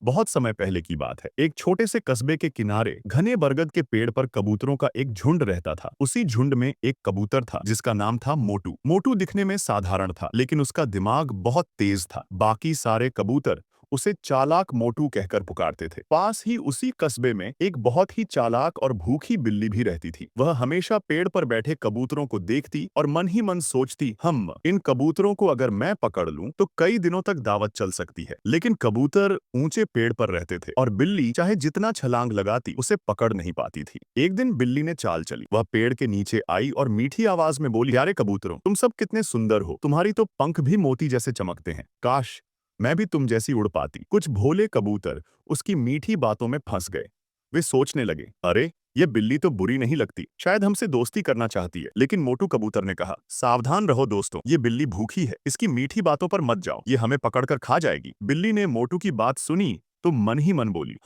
बहुत समय पहले की बात है। एक छोटे से कस्बे के किनारे घने बरगद के पेड़ पर कबूतरों का एक झुंड रहता था। उसी झुंड में एक कबूतर था जिसका नाम था मोटू। मोटू दिखने में साधारण था, लेकिन उसका दिमाग बहुत तेज था। बाकी सारे कबूतर उसे चालाक मोटू कहकर पुकारते थे। पास ही उसी कस्बे में एक बहुत ही चालाक और भूखी बिल्ली भी रहती थी। वह हमेशा पेड़ पर बैठे कबूतरों को देखती और मन ही मन सोचती, हम इन कबूतरों को अगर मैं पकड़ लूं तो कई दिनों तक दावत चल सकती है। लेकिन कबूतर ऊंचे पेड़ पर रहते थे और बिल्ली चाहे जितना छलांग लगाती उसे पकड़ नहीं पाती थी। एक दिन बिल्ली ने चाल चली। वह पेड़ के नीचे आई और मीठी आवाज में बोली, प्यारे कबूतरों, तुम सब कितने सुंदर हो। तुम्हारी तो पंख भी मोती जैसे चमकते हैं। काश मैं भी तुम जैसी उड़ पाती। कुछ भोले कबूतर उसकी मीठी बातों में फंस गए। वे सोचने लगे, अरे ये बिल्ली तो बुरी नहीं लगती, शायद हमसे दोस्ती करना चाहती है। लेकिन मोटू कबूतर ने कहा, सावधान रहो दोस्तों, ये बिल्ली भूखी है, इसकी मीठी बातों पर मत जाओ, ये हमें पकड़कर खा जाएगी। बिल्ली ने मोटू की बात सुनी तो मन ही मन बोली,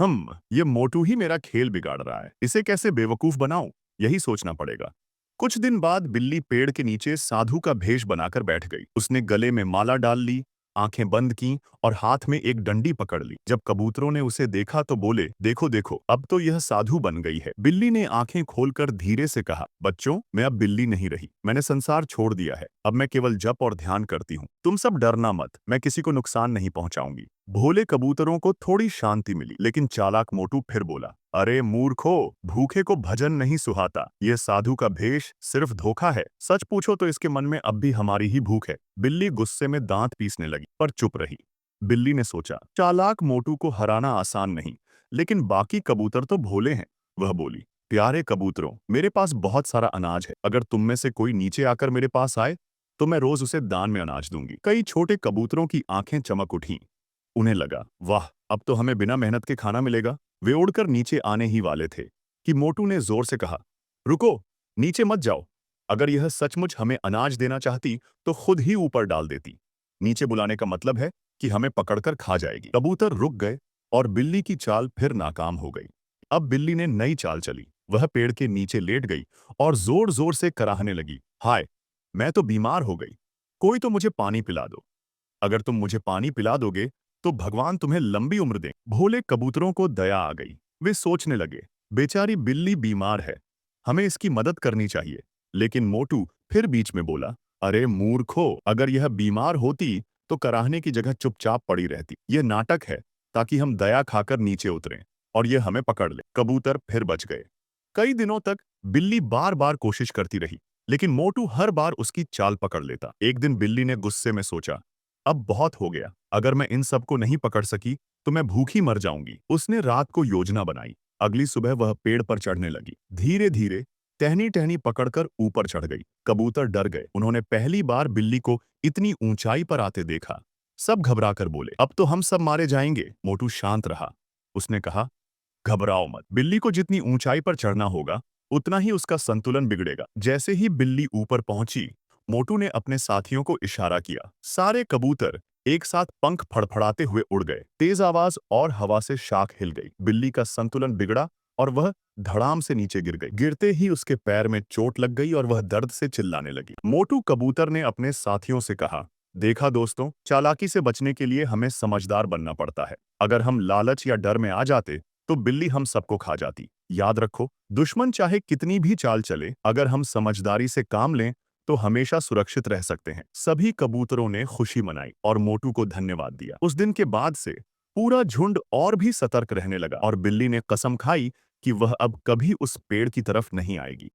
ये मोटू ही मेरा खेल बिगाड़ रहा है, इसे कैसे बेवकूफ बनाऊं, यही सोचना पड़ेगा। कुछ दिन बाद बिल्ली पेड़ के नीचे साधु का भेष बनाकर बैठ गई। उसने गले में माला डाल ली, आंखें बंद की और हाथ में एक डंडी पकड़ ली। जब कबूतरों ने उसे देखा तो बोले, देखो देखो, अब तो यह साधु बन गई है। बिल्ली ने आंखें खोलकर धीरे से कहा, बच्चों, मैं अब बिल्ली नहीं रही, मैंने संसार छोड़ दिया है। अब मैं केवल जप और ध्यान करती हूँ। तुम सब डरना मत, मैं किसी को नुकसान नहीं पहुंचाऊंगी। भोले कबूतरों को थोड़ी शांति मिली, लेकिन चालाक मोटू फिर बोला, अरे मूर्खो, भूखे को भजन नहीं सुहाता, यह साधु का भेष सिर्फ धोखा है। सच पूछो तो इसके मन में अब भी हमारी ही भूख है। बिल्ली गुस्से में दांत पीसने लगी पर चुप रही। बिल्ली ने सोचा, चालाक मोटू को हराना आसान नहीं, लेकिन बाकी कबूतर तो भोले हैं। वह बोली, प्यारे कबूतरों, मेरे पास बहुत सारा अनाज है, अगर तुम में से कोई नीचे आकर मेरे पास आए तो मैं रोज उसे दान में अनाज दूंगी। कई छोटे कबूतरों की आंखें चमक उठीं। उन्हें लगा, वाह, अब तो हमें बिना मेहनत के खाना मिलेगा। वे उड़कर नीचे आने ही वाले थे कि मोटू ने जोर से कहा, रुको, नीचे मत जाओ। अगर यह सचमुच हमें अनाज देना चाहती तो खुद ही ऊपर डाल देती। नीचे बुलाने का मतलब है कि हमें पकड़कर खा जाएगी। कबूतर रुक गए और बिल्ली की चाल फिर नाकाम हो गई। अब बिल्ली ने नई चाल चली। वह पेड़ के नीचे लेट गई और जोर जोर से कराहने लगी, हाय, मैं तो बीमार हो गई, कोई तो मुझे पानी पिला दो। अगर तुम मुझे पानी पिला दोगे तो भगवान तुम्हें लंबी उम्र दें। भोले कबूतरों को दया आ गई। वे सोचने लगे, बेचारी बिल्ली बीमार है, हमें इसकी मदद करनी चाहिए। लेकिन मोटू फिर बीच में बोला, अरे मूर्खो, अगर यह बीमार होती तो कराहने की जगह चुपचाप पड़ी रहती। यह नाटक है ताकि हम दया खाकर नीचे उतरें और यह हमें पकड़ ले। कबूतर फिर बच गए। कई दिनों तक बिल्ली बार बार कोशिश करती रही, लेकिन मोटू हर बार उसकी चाल पकड़ लेता। एक दिन बिल्ली ने गुस्से में सोचा, अब बहुत हो गया, अगर मैं इन सबको नहीं पकड़ सकी तो मैं भूखी मर जाऊंगी। उसने रात को योजना बनाई। अगली सुबह वह पेड़ पर चढ़ने लगी। धीरे धीरे टहनी टहनी पकड़कर ऊपर चढ़ गई। कबूतर डर गए। उन्होंने पहली बार बिल्ली को इतनी ऊंचाई पर आते देखा। सब घबराकर बोले, अब तो हम सब मारे जाएंगे। मोटू शांत रहा। उसने कहा, घबराओ मत, बिल्ली को जितनी ऊंचाई पर चढ़ना होगा उतना ही उसका संतुलन बिगड़ेगा। जैसे ही बिल्ली ऊपर पहुंची, मोटू ने अपने साथियों को इशारा किया। सारे कबूतर एक साथ पंख फड़फड़ाते हुए उड़ गए। तेज आवाज और हवा से शाख हिल गई। बिल्ली का संतुलन बिगड़ा और वह धड़ाम से नीचे गिर गई। गिरते ही उसके पैर में चोट लग गई और वह दर्द से चिल्लाने लगी। मोटू कबूतर ने अपने साथियों से कहा, देखा दोस्तों, चालाकी से बचने के लिए हमें समझदार बनना पड़ता है। अगर हम लालच या डर में आ जाते तो बिल्ली हम सबको खा जाती। याद रखो, दुश्मन चाहे कितनी भी चाल चले, अगर हम समझदारी से काम लें तो हमेशा सुरक्षित रह सकते हैं। सभी कबूतरों ने खुशी मनाई और मोटू को धन्यवाद दिया। उस दिन के बाद से पूरा झुंड और भी सतर्क रहने लगा और बिल्ली ने कसम खाई कि वह अब कभी उस पेड़ की तरफ नहीं आएगी।